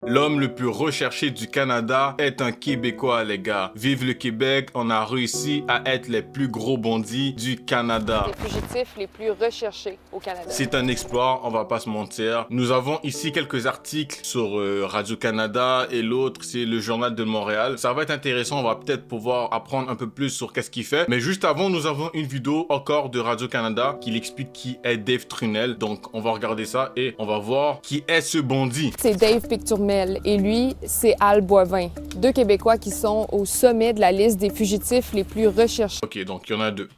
L'homme le plus recherché du Canada est un Québécois, les gars. Vive le Québec, on a réussi à être les plus gros bandits du Canada. Les fugitifs les plus recherchés au Canada. C'est un exploit, on va pas se mentir. Nous avons ici quelques articles sur Radio-Canada et l'autre, c'est le Journal de Montréal. Ça va être intéressant, on va peut-être pouvoir apprendre un peu plus sur qu'est-ce qu'il fait. Mais juste avant, nous avons une vidéo encore de Radio-Canada qui explique qui est Dave Trunel. Donc, on va regarder ça et on va voir qui est ce bandit. C'est Dave Picturmel et lui, c'est Al Boivin. Deux Québécois qui sont au sommet de la liste des fugitifs les plus recherchés. Ok, donc il y en a deux.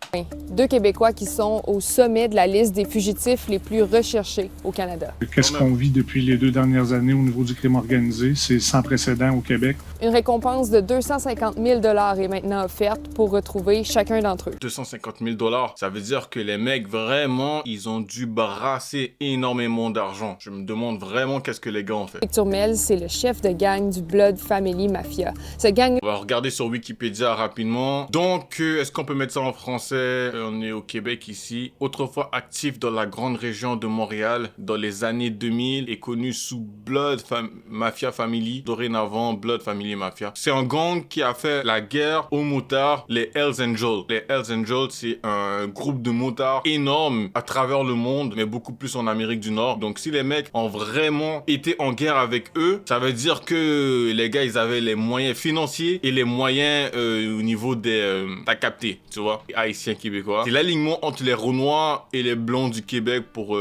Deux Québécois qui sont au sommet de la liste des fugitifs les plus recherchés au Canada. Qu'est-ce qu'on vit depuis les 2 dernières années au niveau du crime organisé? C'est sans précédent au Québec. Une récompense de 250 000 $ est maintenant offerte pour retrouver chacun d'entre eux. 250 000 $, ça veut dire que les mecs, vraiment, ils ont dû brasser énormément d'argent. Je me demande vraiment qu'est-ce que les gars ont fait. Picturmel, c'est le chef de gang du Blood Family Mafia. Ce gang... On va regarder sur Wikipédia rapidement. Donc, est-ce qu'on peut mettre ça en français? On est au Québec ici. Autrefois actif dans la grande région de Montréal, dans les années 2000, est connu sous Blood Mafia Family, dorénavant Blood Family Mafia. C'est un gang qui a fait la guerre aux motards, les Hells Angels. Les Hells Angels, c'est un groupe de motards énorme à travers le monde, mais beaucoup plus en Amérique du Nord. Donc, si les mecs ont vraiment été en guerre avec eux, ça veut dire que les gars, ils avaient les moyens financiers et les moyens au niveau des... t'as capté, tu vois, haïtiens québécois. C'est l'alignement entre les Renois et les Blancs du Québec pour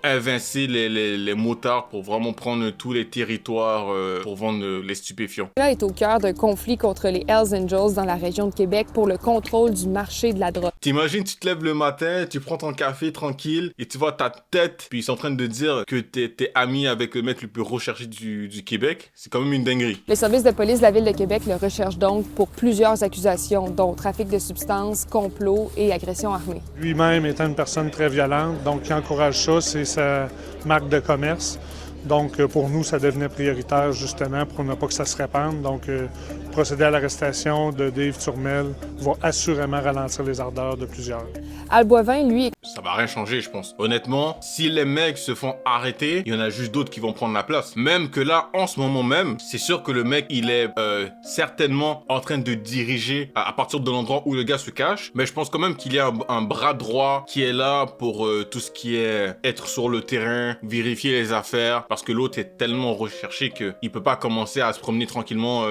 évincer les motards, pour vraiment prendre tous les territoires pour vendre les stupéfiants. Là est au cœur d'un conflit contre les Hells Angels dans la région de Québec pour le contrôle du marché de la drogue. T'imagines, tu te lèves le matin, tu prends ton café tranquille et tu vois ta tête, puis ils sont en train de dire que t'es ami avec le mec le plus recherché du Québec. C'est quand même une dinguerie. Le service de police de la Ville de Québec le recherche donc pour plusieurs accusations, dont trafic de substances, complot et agression armée. Lui-même étant une personne très violente, donc qui encourage ça, c'est sa marque de commerce. Donc, pour nous, ça devenait prioritaire, justement, pour ne pas que ça se répande. Donc, procéder à l'arrestation de Dave Turmel va assurément ralentir les ardeurs de plusieurs. Al Boivin, lui, Ça va rien changer, je pense. Honnêtement, si les mecs se font arrêter, il y en a juste d'autres qui vont prendre la place. Même que là, en ce moment même, c'est sûr que le mec, il est certainement en train de diriger à partir de l'endroit où le gars se cache. Mais je pense quand même qu'il y a un bras droit qui est là pour tout ce qui est être sur le terrain, vérifier les affaires. Parce que l'autre est tellement recherché qu'il peut pas commencer à se promener tranquillement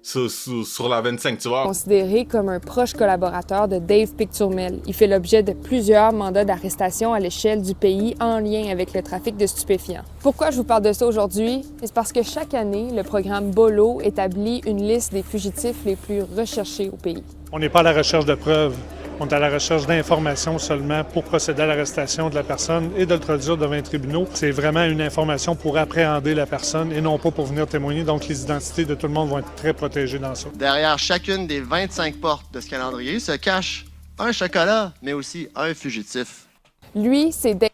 sur la 25, tu vois. considéré comme un proche collaborateur de Dave Picturmel. Il fait l'objet de plusieurs mandats d'arrestation à l'échelle du pays en lien avec le trafic de stupéfiants. Pourquoi je vous parle de ça aujourd'hui? C'est parce que chaque année, le programme BOLO établit une liste des fugitifs les plus recherchés au pays. On n'est pas à la recherche de preuves. On est à la recherche d'informations seulement pour procéder à l'arrestation de la personne et de le traduire devant les tribunaux. C'est vraiment une information pour appréhender la personne et non pas pour venir témoigner. Donc, les identités de tout le monde vont être très protégées dans ça. Derrière chacune des 25 portes de ce calendrier se cache un chocolat, mais aussi un fugitif. Lui, c'est Dave.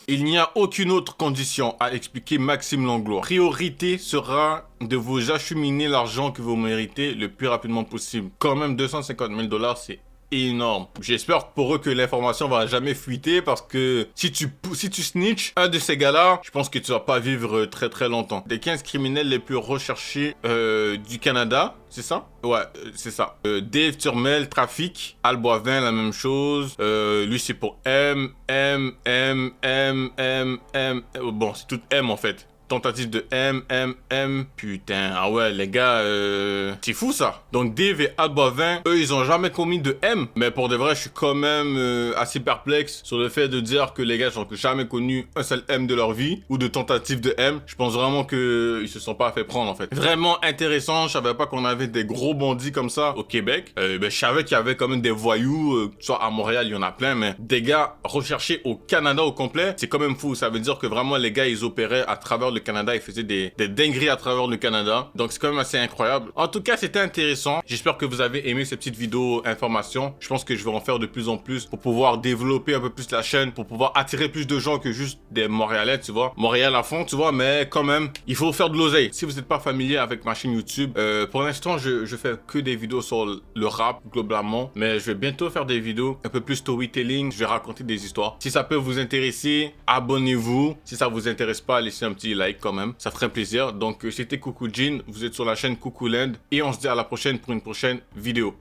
Il n'y a aucune autre condition, a expliqué Maxime Langlois. Priorité sera de vous acheminer l'argent que vous méritez le plus rapidement possible. Quand même 250 000 $, c'est énorme. J'espère pour eux que l'information va jamais fuiter parce que si tu snitch un de ces gars-là, je pense que tu vas pas vivre très très longtemps. Des 15 criminels les plus recherchés du Canada, c'est ça? Ouais, c'est ça. Dave Turmel, trafic. Al Boivin, la même chose. Lui, c'est pour M. Bon, c'est tout M en fait. Tentative de M. Putain, ah ouais, les gars, c'est fou ça. Donc Dave et Al Boivin, eux, ils ont jamais commis de M. Mais pour de vrai, je suis quand même assez perplexe sur le fait de dire que les gars n'ont jamais connu un seul M de leur vie ou de tentative de M. Je pense vraiment qu'ils se sont pas fait prendre en fait. Vraiment intéressant, je savais pas qu'on avait des gros bandits comme ça au Québec. Je savais qu'il y avait quand même des voyous, soit à Montréal, il y en a plein, mais des gars recherchés au Canada au complet, c'est quand même fou. Ça veut dire que vraiment les gars, ils opéraient à travers le Canada, ils faisaient des dingueries à travers le Canada. Donc c'est quand même assez incroyable. En tout cas, c'était intéressant. J'espère que vous avez aimé cette petite vidéo information. Je pense que je vais en faire de plus en plus pour pouvoir développer un peu plus la chaîne, pour pouvoir attirer plus de gens que juste des Montréalais, tu vois. Montréal à fond, tu vois, mais quand même, il faut faire de l'oseille. Si vous n'êtes pas familier avec ma chaîne YouTube, pour l'instant, je fais que des vidéos sur le rap, globalement. Mais je vais bientôt faire des vidéos un peu plus storytelling. Je vais raconter des histoires. Si ça peut vous intéresser, abonnez-vous. Si ça vous intéresse pas, laissez un petit like. like quand même. Ça ferait plaisir. Donc, c'était Coucou Jean. Vous êtes sur la chaîne Coucou Land. Et on se dit à la prochaine pour une prochaine vidéo.